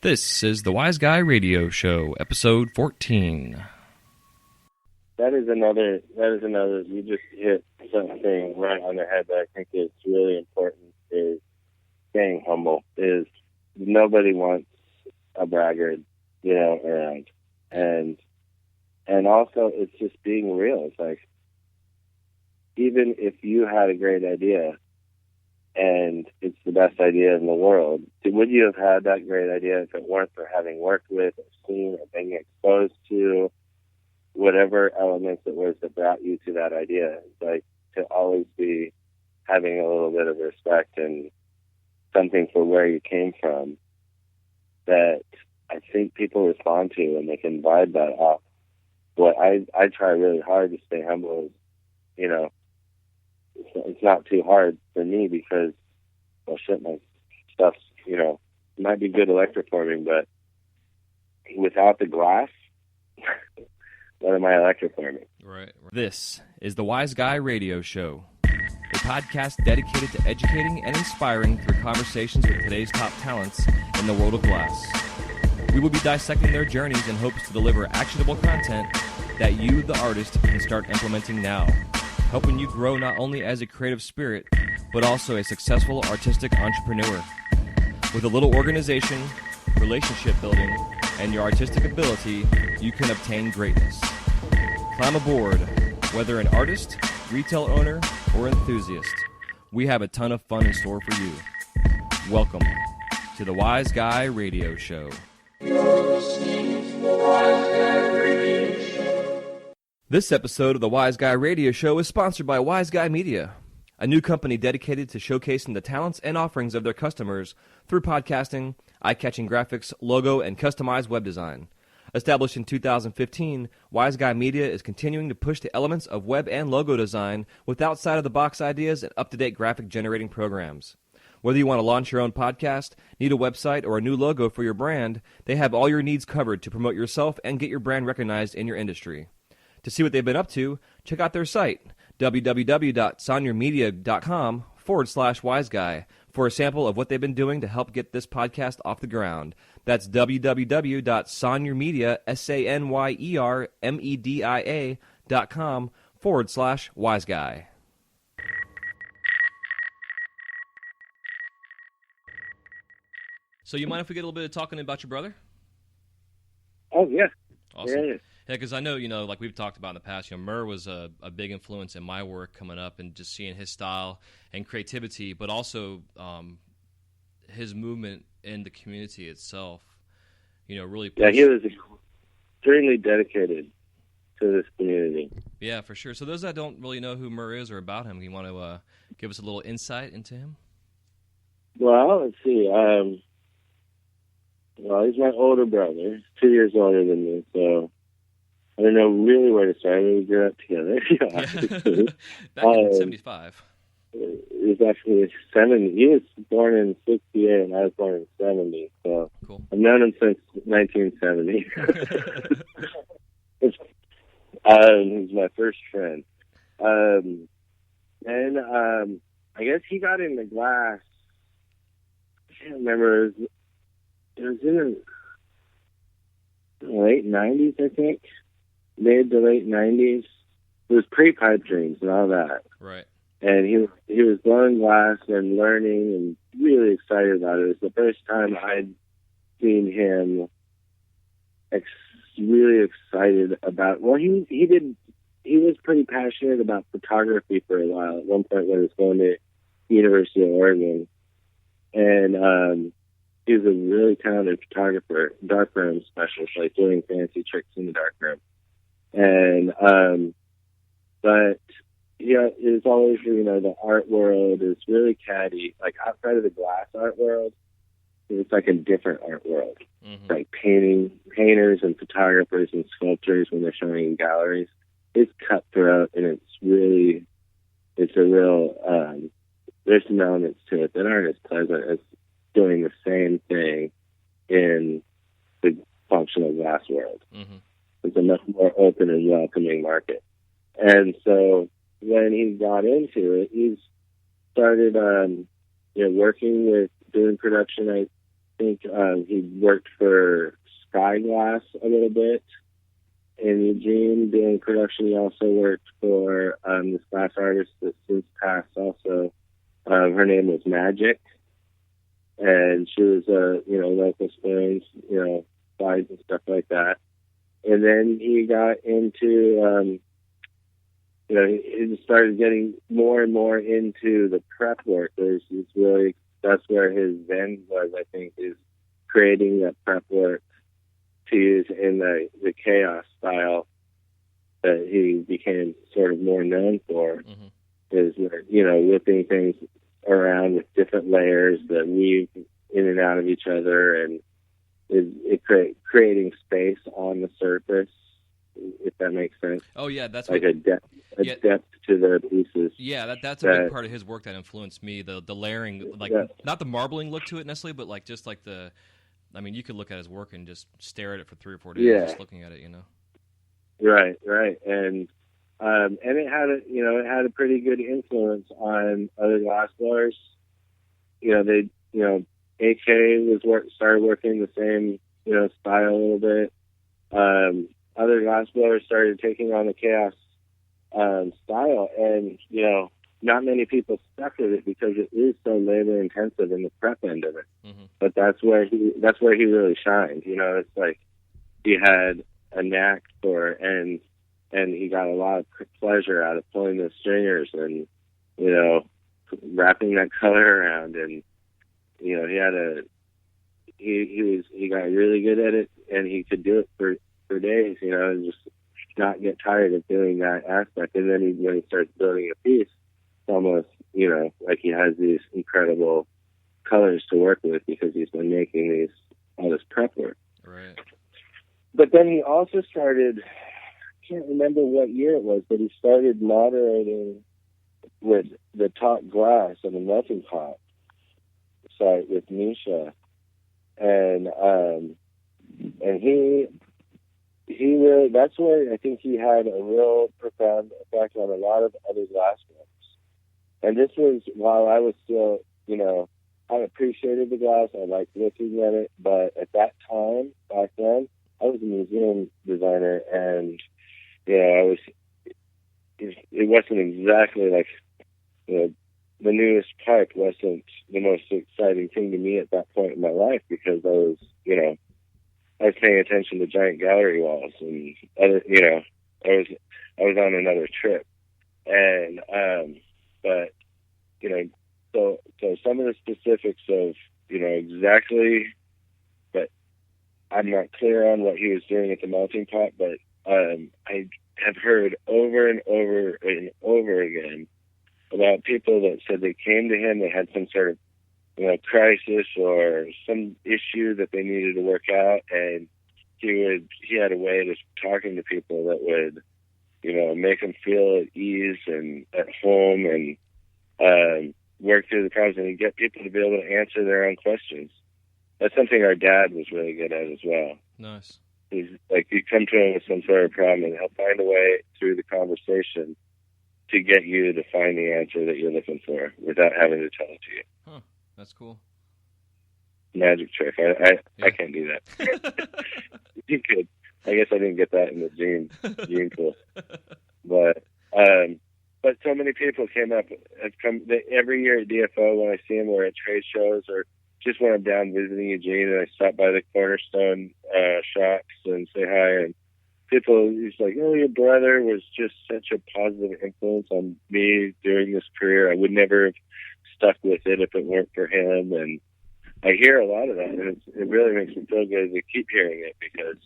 This is the Wise Guy Radio Show, Episode-14. That is another, you just hit something right on the head that I think is really important, is staying humble. Is nobody wants a braggart, around. And also it's just being real. It's like, even if you had a great idea and it's the best idea in the world, would you have had that great idea if it weren't for having worked with or seen or being exposed to whatever elements it was that brought you to that idea? It's like to always be having a little bit of respect and something for where you came from that I think people respond to, and they can vibe that off. What I try really hard to stay humble is, it's not too hard for me because, my stuff's, it might be good electroforming, but without the glass, what am I electroforming? Right. This is the Wise Guy Radio Show, a podcast dedicated to educating and inspiring through conversations with today's top talents in the world of glass. We will be dissecting their journeys in hopes to deliver actionable content that you, the artist, can start implementing now, helping you grow not only as a creative spirit, but also a successful artistic entrepreneur. With a little organization, relationship building, and your artistic ability, you can obtain greatness. Climb aboard, whether an artist, retail owner, or enthusiast. We have a ton of fun in store for you. Welcome to the Wise Guy Radio Show. This episode of the Wise Guy Radio Show is sponsored by Wise Guy Media, a new company dedicated to showcasing the talents and offerings of their customers through podcasting, eye-catching graphics, logo, and customized web design. Established in 2015, Wise Guy Media is continuing to push the elements of web and logo design with outside-of-the-box ideas and up-to-date graphic-generating programs. Whether you want to launch your own podcast, need a website, or a new logo for your brand, they have all your needs covered to promote yourself and get your brand recognized in your industry. To see what they've been up to, check out their site, www.sonyermedia.com/wiseguy, for a sample of what they've been doing to help get this podcast off the ground. That's www.sonyermedia, SANYERMEDIA.com/wiseguy. So you mind if we get a little bit of talking about your brother? Oh, yeah. Awesome. Yeah. Yeah, because I know, like we've talked about in the past, Murr was a big influence in my work coming up and just seeing his style and creativity, but also his movement in the community itself, really pushed. Yeah, he was extremely dedicated to this community. Yeah, for sure. So those that don't really know who Murr is or about him, you want to give us a little insight into him? Well, let's see. He's my older brother. He's 2 years older than me, so I don't know really where to start. We grew up together. Back in 75. He was actually 70. He was born in 68, and I was born in 70. So cool. I've known him since 1970. He's my first friend. And I guess he got into glass. I can't remember. It was in the late 90s, I think. Mid to late 90s. It was pre-pipe dreams and all that. Right. And he was blowing glass and learning and really excited about it. It was the first time I'd seen him really excited about. Well, he was pretty passionate about photography for a while. At one point when he was going to the University of Oregon, and he was a really talented photographer, darkroom specialist, like doing fancy tricks in the darkroom. And but yeah, it's always, the art world is really catty. Like outside of the glass art world, it's like a different art world. Mm-hmm. Like painters and photographers and sculptors when they're showing in galleries. It's cutthroat, and it's a real, there's some elements to it that aren't as pleasant as doing the same thing in the functional glass world. Mm-hmm. It's a much more open and welcoming market. And so when he got into it, he started, working with doing production. I think he worked for Skyglass a little bit in Eugene doing production. He also worked for this glass artist that since passed also. Her name was Magic, and she was local spoons, slides and stuff like that. And then he got into he started getting more and more into the prep work. That's where his zen was, I think, is creating that prep work to use in the chaos style that he became sort of more known for. Mm-hmm. Is whipping things around with different layers that weave in and out of each other, and creating space on the surface, if that makes sense. Oh yeah, that's like a depth to the pieces. Yeah, that's a big part of his work that influenced me. The layering, not the marbling look to it necessarily, but you could look at his work and just stare at it for 3 or 4 days just looking at it, Right, and it had a pretty good influence on other glassblowers. AK started working the same style a little bit. Other glassblowers started taking on the chaos style, and not many people stuck with it because it is so labor intensive in the prep end of it. Mm-hmm. But that's where he really shined. It's like he had a knack for and he got a lot of ple out of pulling the stringers and wrapping that color around, and he got really good at it, and he could do it for days, and just not get tired of doing that aspect. And then when he starts building a piece, it's almost like he has these incredible colors to work with because he's been making all this prep work. Right. But then he also started, I can't remember what year it was, but he started moderating with the top glass of the melting pot site with Misha, and he really, that's where I think he had a real profound effect on a lot of other glassblowers. And this was while I was still, I appreciated the glass, I liked looking at it, but at that time, back then, I was a museum designer, and it wasn't exactly like the newest pipe wasn't the most exciting thing to me at that point in my life, because I was paying attention to giant gallery walls and other, I was on another trip, and so some of the specifics of exactly, but I'm not clear on what he was doing at the melting pot, but I have heard over and over and over again about people that said they came to him, they had some sort of crisis or some issue that they needed to work out, and he had a way of talking to people that would make them feel at ease and at home, and work through the problems, and get people to be able to answer their own questions. That's something our dad was really good at as well. Nice. He's like, you come to him with some sort of problem, and he'll find a way through the conversation to get you to find the answer that you're looking for without having to tell it to you. Huh. That's cool. Magic trick. I can't do that. You could. I guess I didn't get that in the gene pool. But so many people have come every year at DFO when I see them, or at trade shows, or just when I'm down visiting Eugene and I stop by the Cornerstone shops and say hi, and people, he's like, oh, your brother was just such a positive influence on me during this career. I would never have stuck with it if it weren't for him. And I hear a lot of that, and it really makes me feel good to keep hearing it, because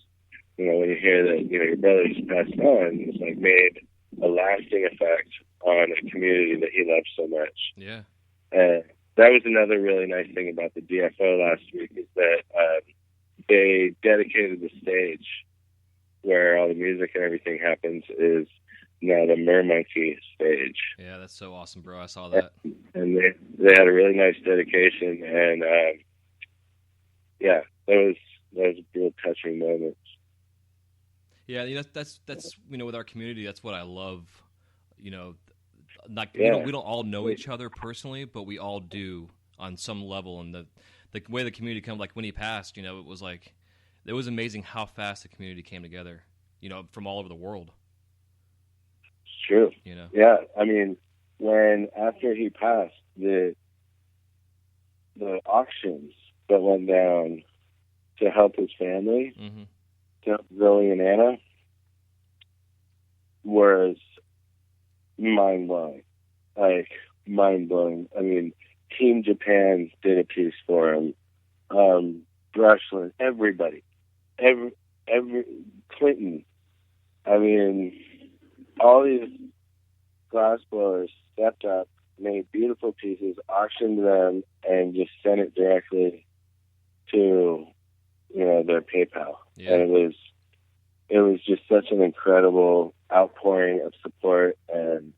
when you hear that your brother just passed on, it's like made a lasting effect on a community that he loves so much. Yeah. That was another really nice thing about the DFO last week, is that they dedicated the stage where all the music and everything happens is now the Mermonkey stage. Yeah, that's so awesome, bro. I saw that. And they had a really nice dedication, and that was a real touching moment. Yeah, that's with our community, that's what I love. We don't all know each other personally, but we all do on some level, and the the way the community come, like when he passed, it was amazing how fast the community came together, from all over the world. It's true. Yeah. I mean, after he passed, the auctions that went down to help his family, to help Zoe and Anna, was mind-blowing. Like, mind-blowing. I mean, Team Japan did a piece for him. Brushland, everybody. Every Clinton. I mean, all these glassblowers stepped up, made beautiful pieces, auctioned them, and just sent it directly to, their PayPal. Yeah. And it was just such an incredible outpouring of support, and,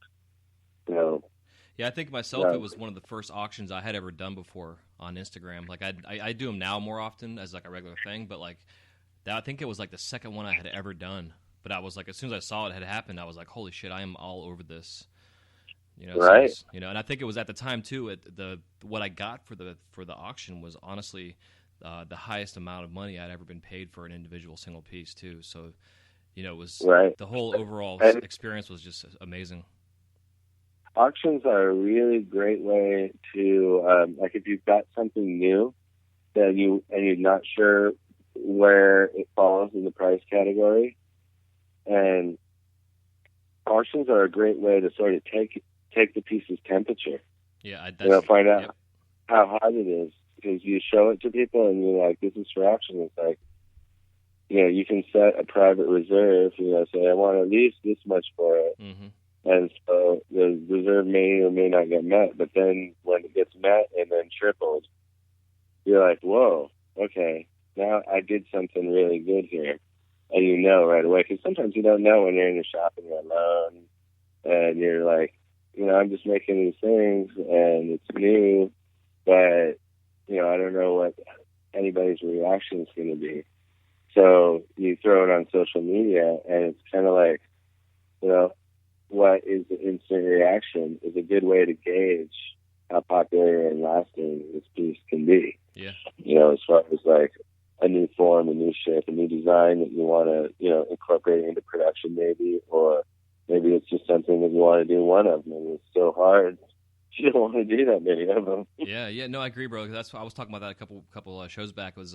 Yeah, I think myself, it was one of the first auctions I had ever done before on Instagram. Like, I do them now more often as, like, a regular thing, but, like, I think it was, like, the second one I had ever done. But I was, like, as soon as I saw it had happened, I was like, holy shit, I am all over this. Right. So and I think it was at the time, too, what I got for the auction was honestly the highest amount of money I'd ever been paid for an individual single piece, too. So, it was the whole overall experience was just amazing. Auctions are a really great way to, like, if you've got something new that you're not sure where it falls in the price category, and auctions are a great way to sort of take the piece's temperature. Yeah, find out how hot it is, because you show it to people and you're like, this is for auction. It's like, you can set a private reserve. Say I want at least this much for it. And so the reserve may or may not get met, but then when it gets met and then tripled, you're like, whoa, okay, now I did something really good here. And right away, because sometimes you don't know when you're in your shop and you're alone, and you're like, I'm just making these things, and it's new, but, I don't know what anybody's reaction is going to be. So you throw it on social media, and it's kind of like, what is the instant reaction is a good way to gauge how popular and lasting this piece can be. Yeah. As far as like a new form, a new shape, a new design that you want to, incorporate into production maybe, or maybe it's just something that you want to do one of them. And it's so hard. You don't want to do that many of them. Yeah. No, I agree, bro. That's what I was talking about that a couple shows back was,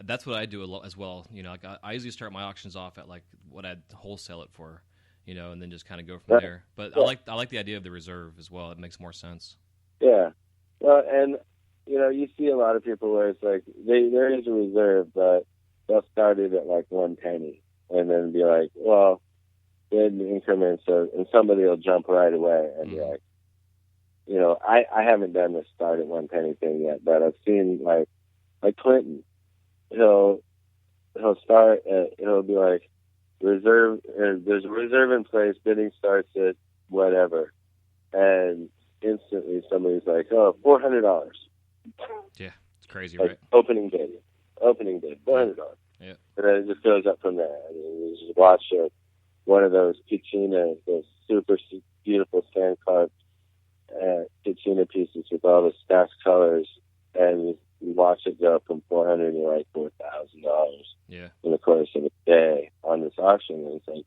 that's what I do a lot as well. I usually start my auctions off at like what I'd wholesale it for, and then just kind of go from there. But yeah. I like the idea of the reserve as well. It makes more sense. Yeah. Well, and you see a lot of people where it's like there is a reserve, but they'll start it at like 1 penny and then be like, well, in increments, and somebody will jump right away and be like, I haven't done the start at 1 penny thing yet, but I've seen like Clinton. He'll start it'll be like reserve. There's a reserve in place. Bidding starts at whatever, and instantly somebody's like, "Oh, $400." Yeah, it's crazy, like, right? Opening bid, $400. Yeah, and then it just goes up from there. I mean, you just watch one of those Ticina, those super beautiful sand carved Ticina pieces with all the stacked colors, and you watch it go from $400 to like $4,000. Yeah. In the course of a day on this auction. And it's like,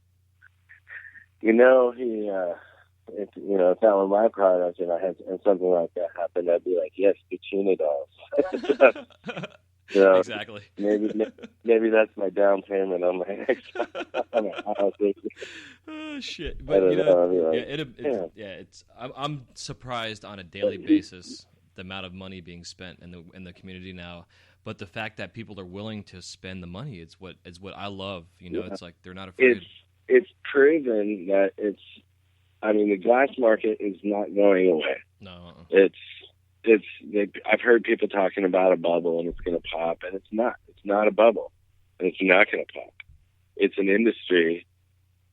if that were my product and and something like that happened, I'd be like, yes, Ticina dolls. Exactly. Maybe that's my down payment on my next house. Oh shit! But I'm surprised on a daily basis the amount of money being spent in the community now. But the fact that people are willing to spend the money, it's what I love. It's like they're not afraid. It's proven that the glass market is not going away. No. I've heard people talking about a bubble and it's going to pop, and it's not. It's not a bubble, and it's not going to pop. It's an industry,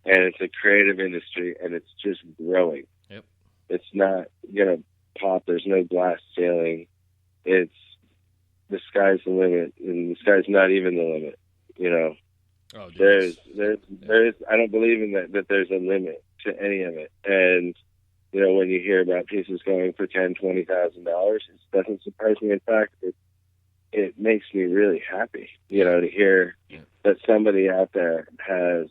and it's a creative industry, and it's just growing. Yep. It's not going to pop. There's no glass ceiling. It's the sky's the limit, and the sky's not even the limit. Oh, there's I don't believe in that there's a limit to any of it. And when you hear about pieces going for $10,000, $20,000, it doesn't surprise me. In fact, it makes me really happy, to hear that somebody out there has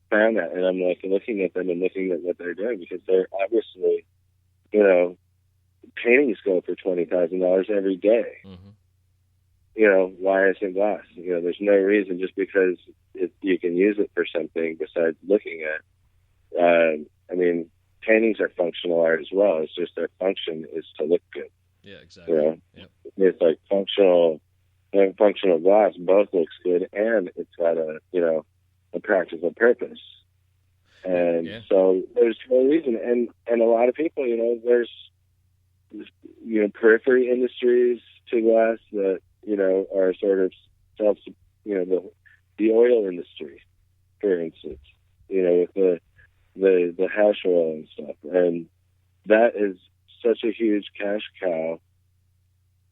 found that. And I'm like looking at them and looking at what they're doing, because they're obviously, paintings go for $20,000 every day. Mm-hmm. Why isn't glass? There's no reason, just because you can use it for something besides looking at. I mean, paintings are functional art as well. It's just their function is to look good. Yeah, exactly. Yep. It's like functional glass both looks good, and it's got a practical purpose. And so there's no reason. And a lot of people, there's periphery industries to glass that are sort of the oil industry, for instance, with the hash oil and stuff, and that is such a huge cash cow.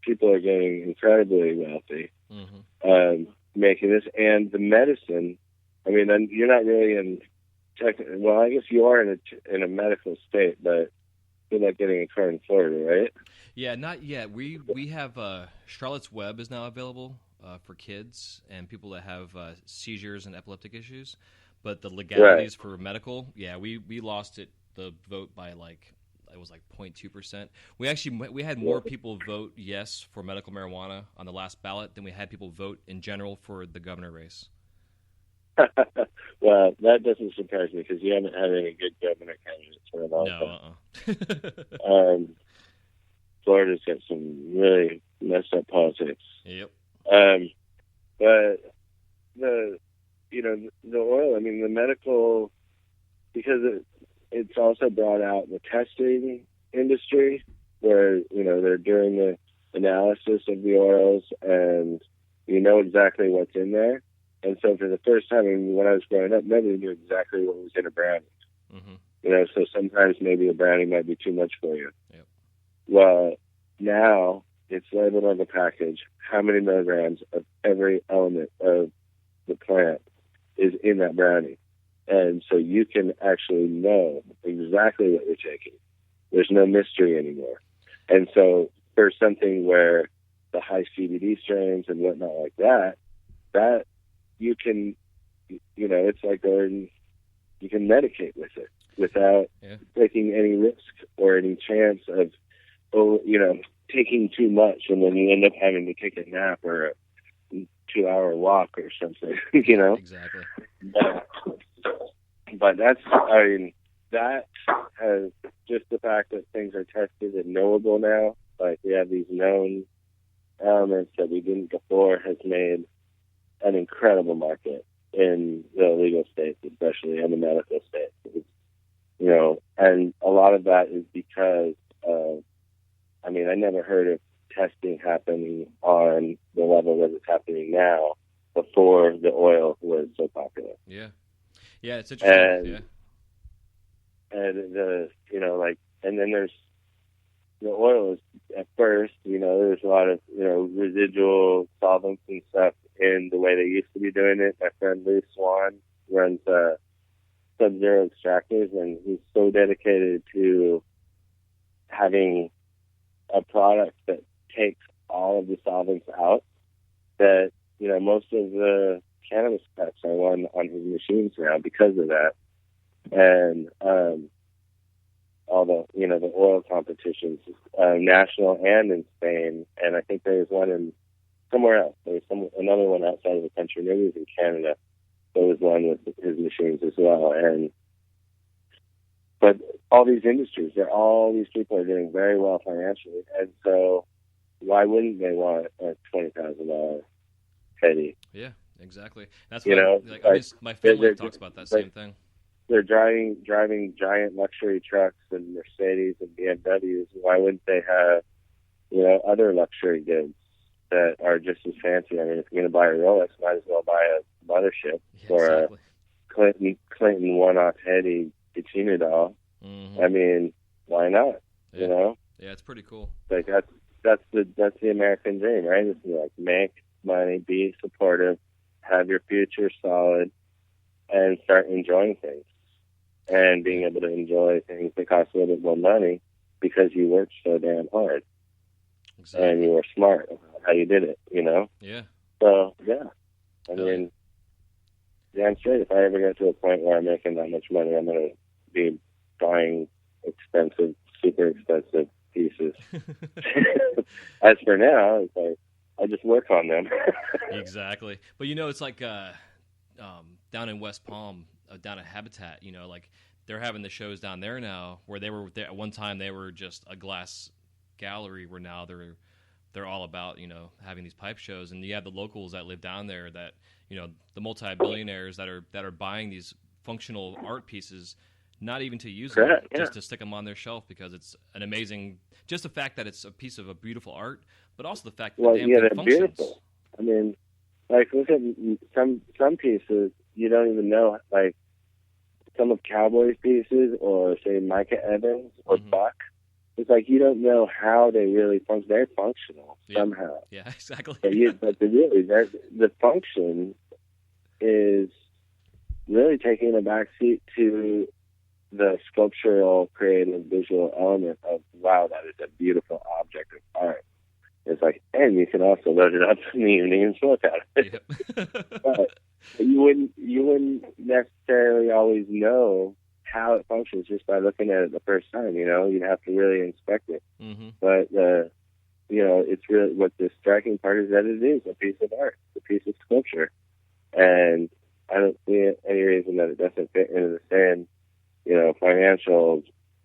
People are getting incredibly wealthy, making this. And the medicine, I mean, then you're not really in well, I guess you are in a medical state, but you're not getting a car in Florida, right? Yeah, not yet. We have Charlotte's Web is now available for kids and people that have seizures and epileptic issues. But the legalities for medical, we lost the vote by it was 0.2%. We had more people vote yes for medical marijuana on the last ballot than we had people vote in general for the governor race. Well, that doesn't surprise me, because you haven't had any good governor candidates for a long time. Florida's got some really messed up politics. Yep. But the oil, I mean, the medical, because it's also brought out the testing industry, where, they're doing the analysis of the oils, and exactly what's in there. And so for the first time, when I was growing up, nobody knew exactly what was in a brownie. Mm-hmm. So sometimes maybe a brownie might be too much for you. Yep. Well, now it's labeled on the package how many milligrams of every element of the plant is in that brownie. And so you can actually know exactly what you're taking. There's no mystery anymore. And so for something where the high CBD strains and whatnot like that you can, it's like you can medicate with it without taking any risk or any chance of, taking too much, and then you end up having to take a nap or a 2-hour walk or something, Exactly. But that has just the fact that things are tested and knowable now. Like, we have these known elements that we didn't before, has made an incredible market in the legal states, especially in the medical states. And a lot of that is because of, I never heard of testing happening on the level that it's happening now before the oil was so popular. Yeah. Yeah, it's interesting. And and then there's the oil is, at first, there's a lot of, residual solvents and stuff in the way they used to be doing it. My friend Lou Swan runs Sub-Zero Extractors, and he's so dedicated to having a product that takes all of the solvents out that, most of the cannabis pets are on his machines now because of that. And all the the oil competitions, national and in Spain, and I think there's one in somewhere else. There's another one outside of the country. Maybe it was in Canada. There was one with his machines as well. But all these industries, all these people are doing very well financially, and so why wouldn't they want a $20,000 penny? Yeah, exactly. That's what my family talks about that same thing. They're driving giant luxury trucks and Mercedes and BMWs. Why wouldn't they have, other luxury goods that are just as fancy? I mean, if you're going to buy a Rolex, might as well buy a mothership or exactly. a Clinton one-off Hetty Katina doll. Mm-hmm. I mean, why not? Yeah. Yeah, it's pretty cool. Like that's the American dream, right? It's like make money, be supportive, have your future solid, and start enjoying things. And being able to enjoy things that cost a little bit more money because you worked so damn hard. Exactly. and you were smart about how you did it, you know? Yeah. So, yeah. I mean, damn straight, if I ever get to a point where I'm making that much money, I'm going to be buying expensive, super expensive pieces. As for now, it's like, I just work on them. Exactly. But, you know, it's like down in West Palm, down at Habitat, you know, like they're having the shows down there now where they were there, at one time they were just a glass gallery, where now they're all about, you know, having these pipe shows. And you have the locals that live down there that, you know, the multi-billionaires that are buying these functional art pieces, not even to use them, just to stick them on their shelf, because it's an amazing, just the fact that it's a piece of a beautiful art, but also the fact that the damn thing functions. Beautiful. I mean, like, look at some pieces, you don't even know, like some of Cowboy's pieces, or say Micah Evans or Buck. It's like you don't know how they really function. They're functional somehow. Yeah, exactly. But the function is really taking a backseat to the sculptural, creative, visual element of, wow, that is a beautiful object of art. It's like, and you can also load it up in the evening and look at it. Yep. But you wouldn't necessarily always know how it functions just by looking at it the first time. You know, you'd have to really inspect it. Mm-hmm. But you know, it's really, what the striking part is that it is a piece of art, a piece of sculpture, and I don't see any reason that it doesn't fit into the same, you know, financial,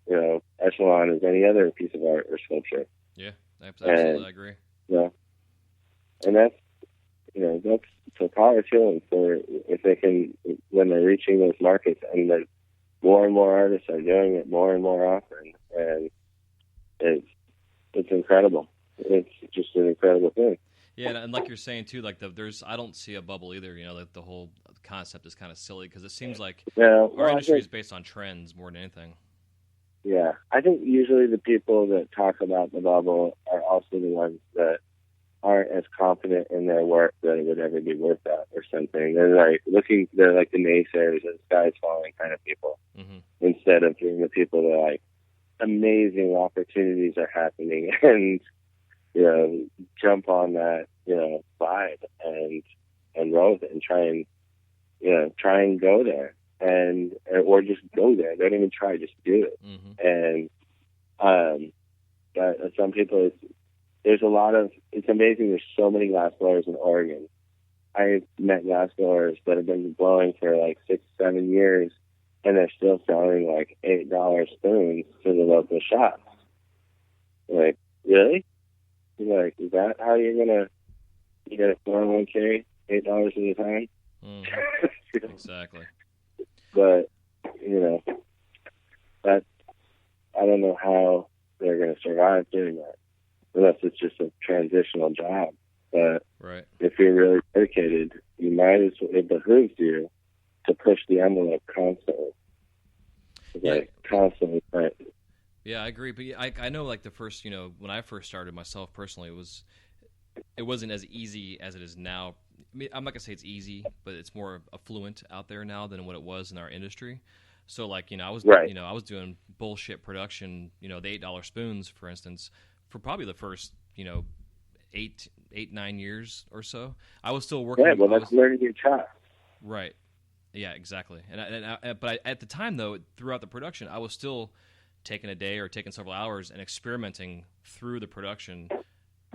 you know, echelon as any other piece of art or sculpture. Yeah, absolutely, I agree. Yeah, and that's, you know, that's so power to them for if they can, when they're reaching those markets, and then more and more artists are doing it more and more often, and it's incredible. It's just an incredible thing. Yeah, and like you're saying too, like I don't see a bubble either. You know, like the whole concept is kind of silly, because it seems like our industry is based on trends more than anything. Yeah, I think usually the people that talk about the bubble are also the ones that aren't as confident in their work that it would ever be worth that or something. They're like the naysayers and sky's falling kind of people, instead of being the people that are like, amazing opportunities are happening, and, you know, jump on that, you know, vibe and roll with it and try and go there, or just go there. Don't even try, just do it. And but some people, there's a lot of, it's amazing. There's so many glass blowers in Oregon. I've met glass blowers that have been blowing for like 6-7 years, and they're still selling like $8 spoons to the local shops. Like, really? You're like, is that how you get a 401k, $8 at a time? Exactly. But, you know, that, I don't know how they're going to survive doing that, unless it's just a transitional job. But if you're really dedicated, you might as well, it behooves you to push the envelope constantly. Constantly. Right? Yeah, I agree. But I know, like, the first, you know, when I first started myself personally, it wasn't as easy as it is now. I mean, I'm not gonna say it's easy, but it's more affluent out there now than what it was in our industry. So, like, you know, I was doing bullshit production, you know, the $8 spoons, for instance, for probably the first, you know, 8-9 years or so. I was still working. Yeah, well, that's learning your craft. Right. Yeah, exactly. But at the time, though, throughout the production, I was still taking a day or taking several hours and experimenting through the production,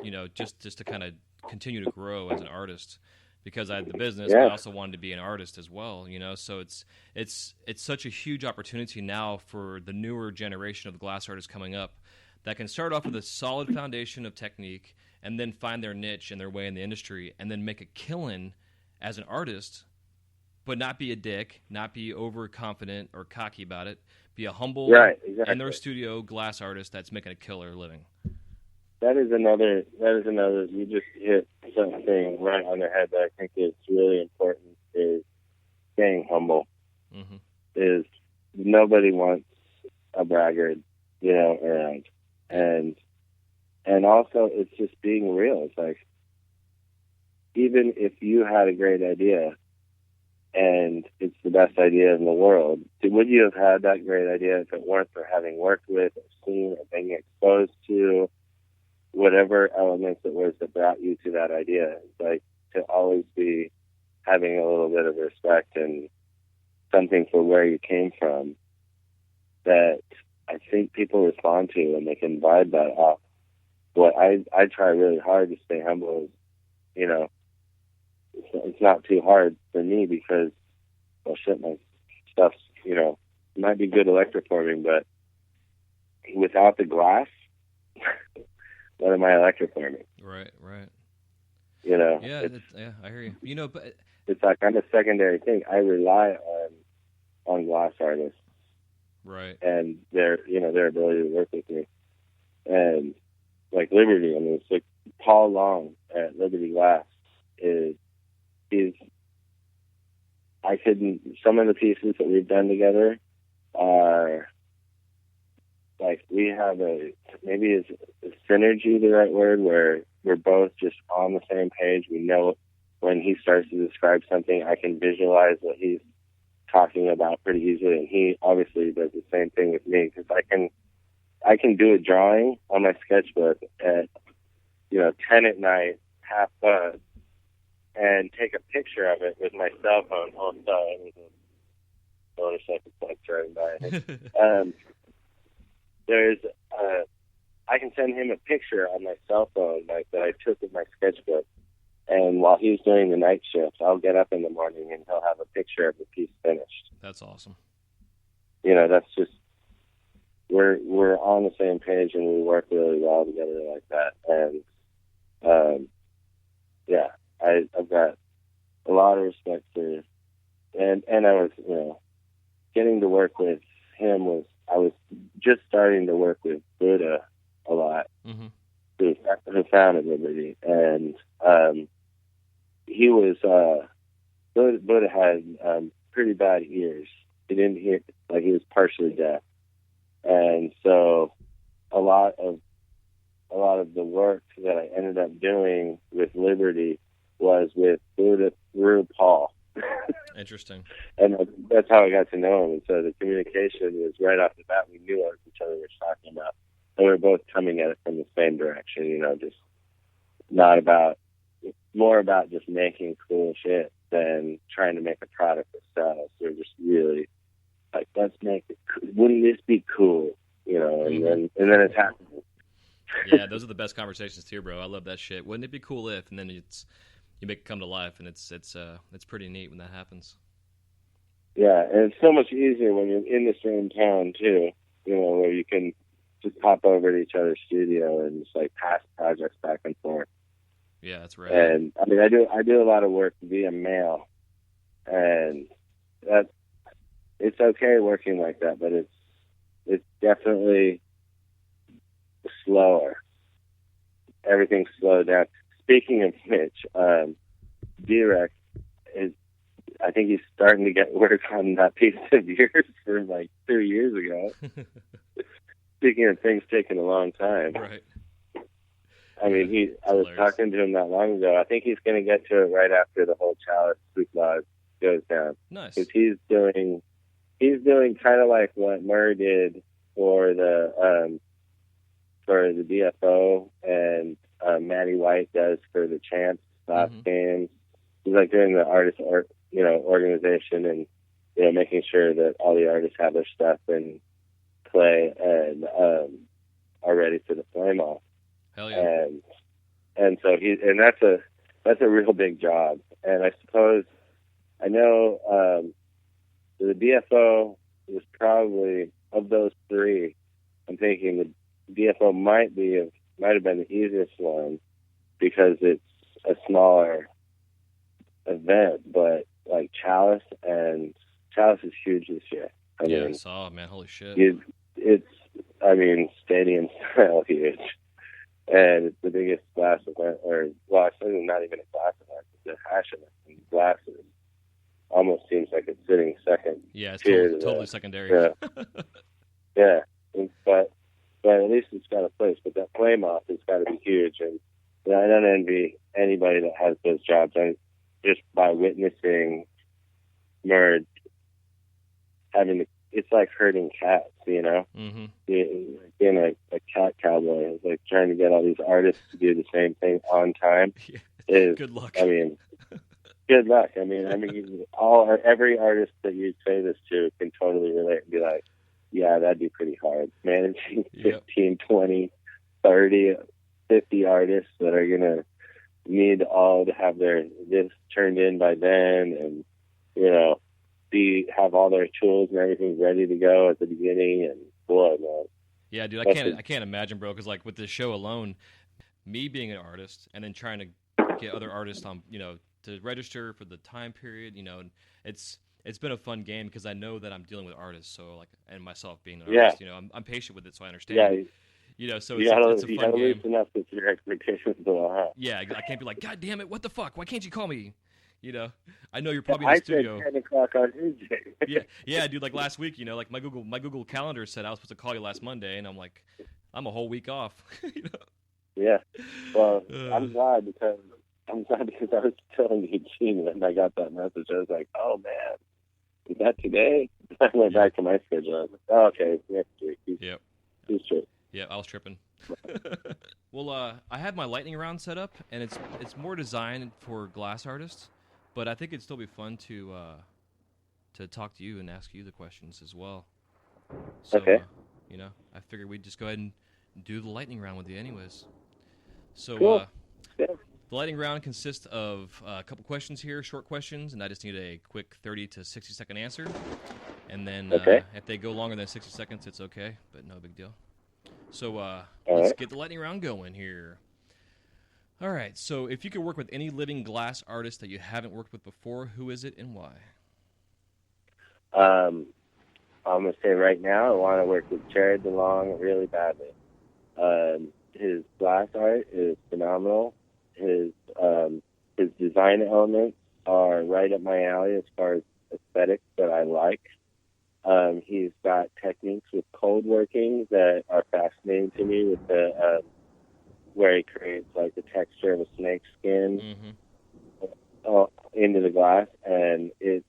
you know, just to kind of continue to grow as an artist, because I had the business, but I also wanted to be an artist as well, you know. So it's such a huge opportunity now for the newer generation of glass artists coming up that can start off with a solid foundation of technique and then find their niche and their way in the industry, and then make a killing as an artist, but not be a dick, not be overconfident or cocky about it. Be a humble, in their studio glass artist that's making a killer living. That is another, you just hit something right on the head that I think is really important, is staying humble. Is nobody wants a braggart, you know, around. And also, it's just being real. It's like, even if you had a great idea and it's the best idea in the world, would you have had that great idea if it weren't for having worked with or seen or being exposed to whatever elements it was that brought you to that idea. Like, to always be having a little bit of respect and something for where you came from that I think people respond to, and they can vibe that off. What I try really hard to stay humble is, you know, it's not too hard for me because, well, shit, my stuff's, you know, might be good electroforming, but without the glass, what am I electroforming? Right. You know? Yeah, I hear you. You know, but it's like I'm a secondary thing. I rely on glass artists. Right. And their ability to work with me. And like Liberty, I mean, it's like Paul Long at Liberty Glass some of the pieces that we've done together are like, we have maybe is synergy the right word, where we're both just on the same page. We know when he starts to describe something, I can visualize what he's talking about pretty easily, and he obviously does the same thing with me, because I can do a drawing on my sketchbook at 10 at night, half buzz, and take a picture of it with my cell phone. Oh, sorry, there's a motorcycle bike driving by. I can send him a picture on my cell phone, like, that I took with my sketchbook. And while he's doing the night shift, I'll get up in the morning and he'll have a picture of the piece finished. That's awesome. You know, that's just, we're on the same page, and we work really well together like that. And, I've got a lot of respect for, and I was, getting to work with him I was just starting to work with Buddha a lot, mm-hmm. who founded Liberty. And, he was, Buddha had pretty bad ears. He didn't hear, like, he was partially deaf. And so a lot of the work that I ended up doing with Liberty was with Buddha through Paul. Interesting. And that's how I got to know him. And so the communication was right off the bat. We knew what each other was talking about. And we were both coming at it from the same direction, just more about just making cool shit than trying to make a product that sells. We're just really like, let's make it cool. Wouldn't this be cool? Mm-hmm. And then it's happening. Yeah, those are the best conversations too, bro. I love that shit. Wouldn't it be cool if? And then you make it come to life, and it's pretty neat when that happens. Yeah, and it's so much easier when you're in the same town too. Where you can just pop over to each other's studio and just like pass projects back and forth. Yeah, that's right. And I mean, I do a lot of work via mail, and it's okay working like that, but it's definitely slower. Everything's slowed down. Speaking of which, D-Rex I think he's starting to get work on that piece of yours from like 2 years ago. Speaking of things taking a long time. Right. I mean, I was talking to him not long ago. I think he's going to get to it right after the whole Chalice Spook goes down. Nice. Because he's doing kind of like what Murr did for the DFO, and Matty White does for the Champs last games. He's like doing the artist organization, and making sure that all the artists have their stuff in play and are ready for the flame off. Hell yeah. And so that's a real big job. And I suppose I know the DFO was probably, of those three, I'm thinking the DFO might have been the easiest one because it's a smaller event, but like Chalice is huge this year. I saw it, man. Holy shit. It's stadium style huge. And it's the biggest glass event, it's not even a glass event, it's a hash event. And glasses almost seems like it's sitting second. Yeah, it's totally secondary. Yeah. But at least it's got a place. But that flame off has got to be huge. And I don't envy anybody that has those jobs. Just by witnessing Merge having to it's like herding cats, you know. Mm-hmm. Being a cat cowboy, it's like trying to get all these artists to do the same thing on time. Yeah. Is, Good luck. I mean, good luck. I mean, every artist that you say this to can totally relate and be like, yeah, that'd be pretty hard. Managing 15, 20, 30, 50 artists that are going to need all to have this turned in by then, and, you know, have all their tools and everything ready to go at the beginning, and boy, man. Yeah, dude, I can't imagine, bro, because like with this show alone, me being an artist and then trying to get other artists on, you know, to register for the time period, you know, and it's been a fun game because I know that I'm dealing with artists, so like, and myself being an artist, you know, I'm patient with it, so I understand. Yeah. You know, so it's a fun game. Loosen up with your expectations a little high. Yeah, I can't be like, God damn it, what the fuck? Why can't you call me? You know, I know you're probably in the studio. I said 10 o'clock on Tuesday. yeah, dude. Like last week, you know, like my Google Calendar said I was supposed to call you last Monday, and I'm like, I'm a whole week off. You know? Yeah. Well, I'm glad because I was telling Eugene when I got that message. I was like, oh man, is that today? I went back to my schedule. I was like, oh, okay, next week. He's true. Yeah, I was tripping. Well, I have my lightning round set up, and it's more designed for glass artists, but I think it'd still be fun to talk to you and ask you the questions as well. So, okay. You know, I figured we'd just go ahead and do the lightning round with you anyways. So, cool. The lightning round consists of a couple questions here, short questions, and I just need a quick 30 to 60 second answer. And then if they go longer than 60 seconds, it's okay, but no big deal. So let's get the lightning round going here. All right, so if you could work with any living glass artist that you haven't worked with before, who is it and why? I'm going to say right now I want to work with Jared DeLong really badly. His glass art is phenomenal. His design elements are right up my alley as far as aesthetics that I like. He's got techniques with cold working that are fascinating to me, with the where he creates like the texture of a snake skin into the glass, and it's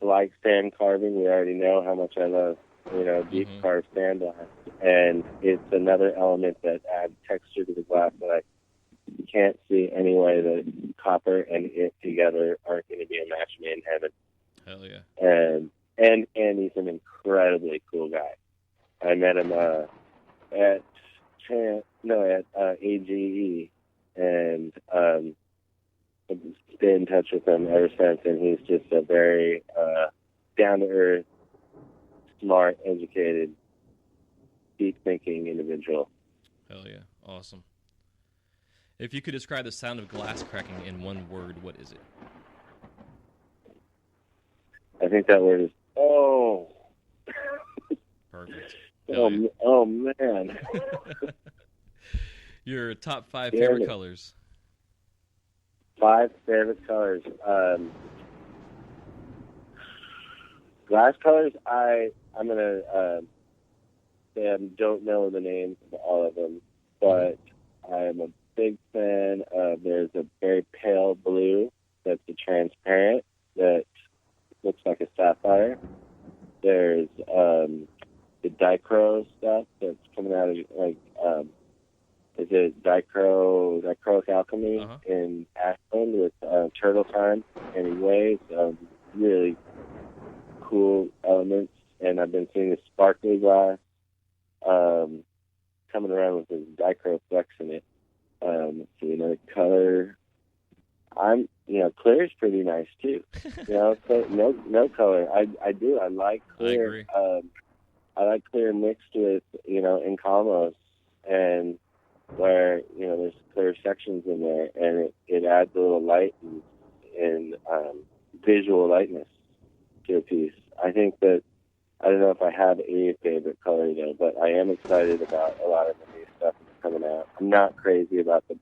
like sand carving. We already know how much I love, you know, deep carved sand glass, and it's another element that adds texture to the glass that I can't see any way that copper and it together aren't going to be a match made in heaven. Hell yeah! And he's an incredibly cool guy. I met him at AGE, and I've stayed in touch with him ever since. And he's just a very down to earth, smart, educated, deep thinking individual. Hell yeah! Awesome. If you could describe the sound of glass cracking in one word, what is it? I think that word is Perfect. Oh man. Your top 5 favorite colors. 5 favorite colors. Glass colors. I'm gonna say I don't know the names of all of them, but I am a big fan of. There's a very pale blue that's a transparent that looks like a sapphire. There's the dichro stuff that's coming out of like is it dichroic alchemy in Ashland with turtle time and waves. Really cool elements, and I've been seeing the sparkly glass coming around with this dichro flex in it. Let's see, another color. Clear is pretty nice too. No color. I do. I like clear. I like clear mixed with, incomos, and where, there's clear sections in there, and it adds a little light and visual lightness to a piece. I think that, I don't know if I have a favorite color though, but I am excited about a lot of the new stuff that's coming out. I'm not crazy about the,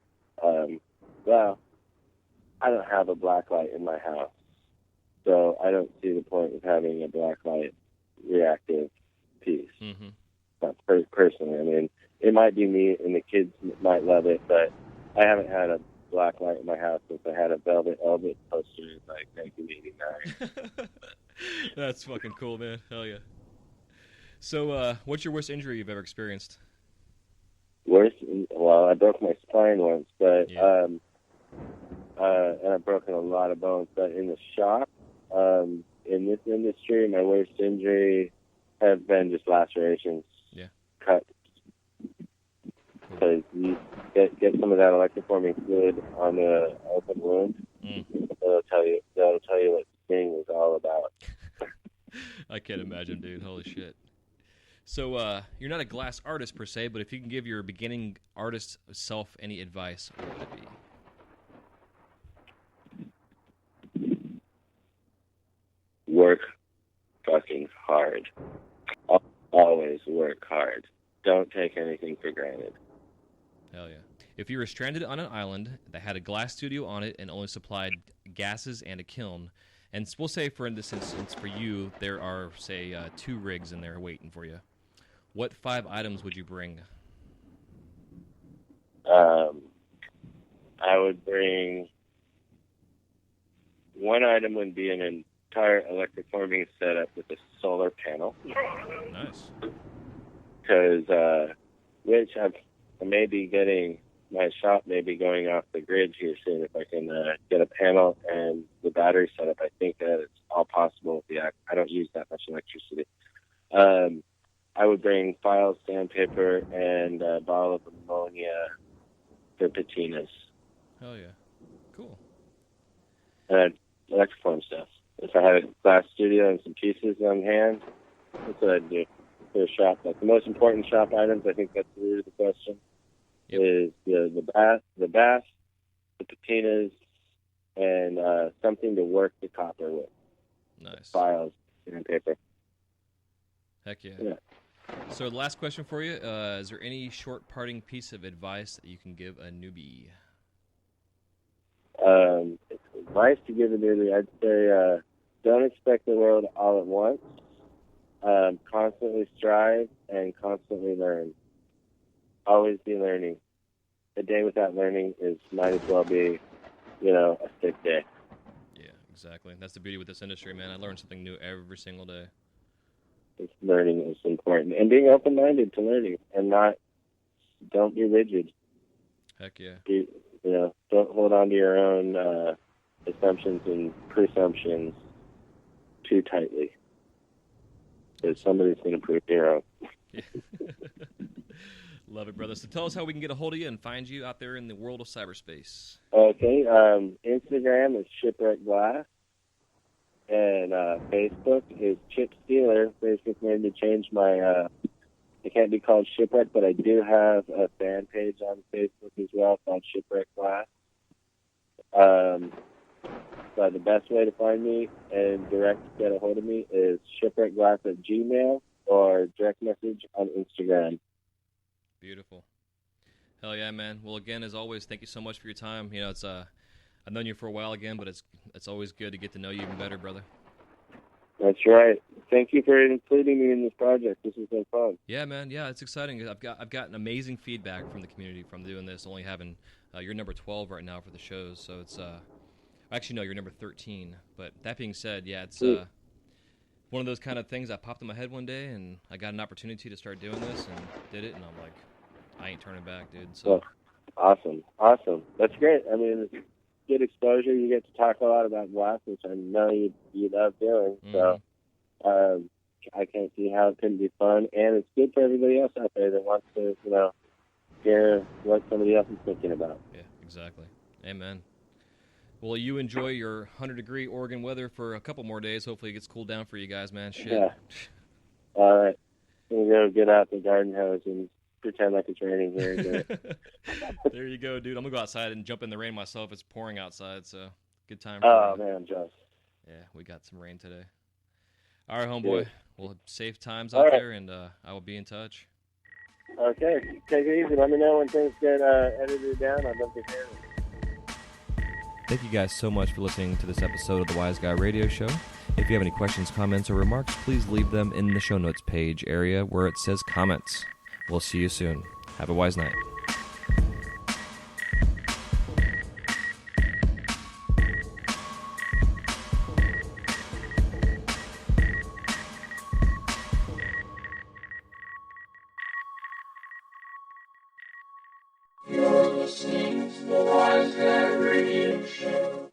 I don't have a black light in my house, so I don't see the point of having a black light reactive piece. Not personally. I mean, it might be me and the kids might love it, but I haven't had a black light in my house since I had a Velvet Elvis poster in like 1989. That's fucking cool, man. Hell yeah. So, what's your worst injury you've ever experienced? Worse? Well, I broke my spine once, but Yeah. and I've broken a lot of bones. But in the shop, in this industry, my worst injury have been just lacerations. Yeah. Cuts. Because you get some of that electroforming fluid on the open wound. That'll tell you what sting is all about. I can't imagine, dude. Holy shit. So, you're not a glass artist per se, but if you can give your beginning artist self any advice, what would it be? Work fucking hard. Always work hard. Don't take anything for granted. Hell yeah. If you were stranded on an island that had a glass studio on it and only supplied gases and a kiln, and we'll say for this instance for you, there are, say, 2 rigs in there waiting for you, what 5 items would you bring? I would bring one item would be an entire electroforming setup with a solar panel. Nice. Because which I may be getting, my shop may be going off the grid here soon. If I can get a panel and the battery setup, I think that it's all possible. I don't use that much electricity. I would bring files, sandpaper, and a bottle of ammonia for patinas. Hell yeah. Cool. And electroform stuff. If I had a glass studio and some pieces on hand, that's what I'd do for a shop. Like the most important shop items, I think that's the root of the question, is the bath, the patinas, and something to work the copper with. Nice. Files, sandpaper. Heck yeah. So the last question for you, is there any short parting piece of advice that you can give a newbie? Advice to give a newbie, I'd say don't expect the world all at once. Constantly strive and constantly learn. Always be learning. A day without learning might as well be, a sick day. Yeah, exactly. That's the beauty with this industry, man. I learn something new every single day. Learning is important, and being open-minded to learning, and don't be rigid. Heck yeah. Don't hold on to your own assumptions and presumptions too tightly, because somebody's going to prove you wrong. Yeah. Love it, brother. So tell us how we can get a hold of you and find you out there in the world of cyberspace. Okay, Instagram is Shipwreck Glass. And Facebook is Chip Stealer. Facebook made me change my, it can't be called Shipwreck, but I do have a fan page on Facebook as well called Shipwreck Glass. But the best way to find me and get a hold of me is shipwreckglass@gmail or direct message on Instagram. Beautiful. Hell yeah, man. Well, again, as always, thank you so much for your time. It's I've known you for a while again, but it's always good to get to know you even better, brother. That's right. Thank you for including me in this project. This has been fun. Yeah, man. Yeah, it's exciting. I've gotten amazing feedback from the community from doing this. Only having you're number 12 right now for the shows, so it's actually no, you're number 13. But that being said, yeah, it's one of those kind of things that popped in my head one day, and I got an opportunity to start doing this, and did it, and I'm like, I ain't turning back, dude. So awesome. That's great. I mean, it's good exposure. You get to talk a lot about glass, which I know you love doing. Mm-hmm. So I can't see how it couldn't be fun, and it's good for everybody else out there that wants to, hear what somebody else is thinking about. Yeah, exactly. Amen. Well, you enjoy your 100-degree Oregon weather for a couple more days. Hopefully it gets cooled down for you guys, man. Shit. Yeah. All right. I'm going to go get out the garden hose and pretend like it's raining here. There you go, dude. I'm going to go outside and jump in the rain myself. It's pouring outside, so good time. Man, Josh. Yeah, we got some rain today. All right, homeboy. Good. Well, safe times out there, and I will be in touch. Okay. Take it easy. Let me know when things get edited down. I'd love to hear it. Thank you guys so much for listening to this episode of the Wise Guy Radio Show. If you have any questions, comments, or remarks, please leave them in the show notes page area where it says comments. We'll see you soon. Have a wise night.